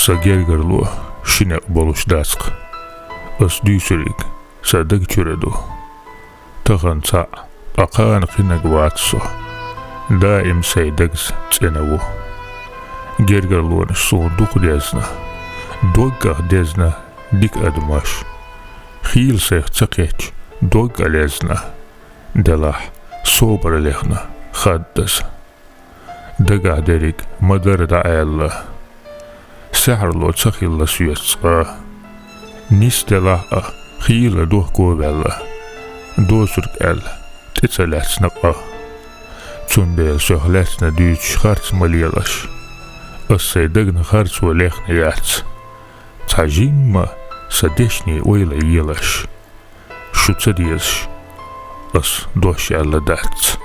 Sa gergerlu şine boluş dask. As düsürik sa dag çüredu. Tağan sa aqan qinag vatso. Daim saydags tsenavu. Gergerlu sonduk dezna. Dogga dezna dik admaş. Xil sayx tsaqeç dogga lezna. Delah sobra lehna xaddas. Daga derik madar da Allah. Saharlo tsaqilla suyetsqa. Nis delah xila doh govella. Dosurk el titsaletsnaqa. Tsundel söhletsna düç xarts malielaş. Assaydagne xarts walechna yats. Tajimma sadeshni oyla yelaş. Şutsa diyes. As doş alla dats.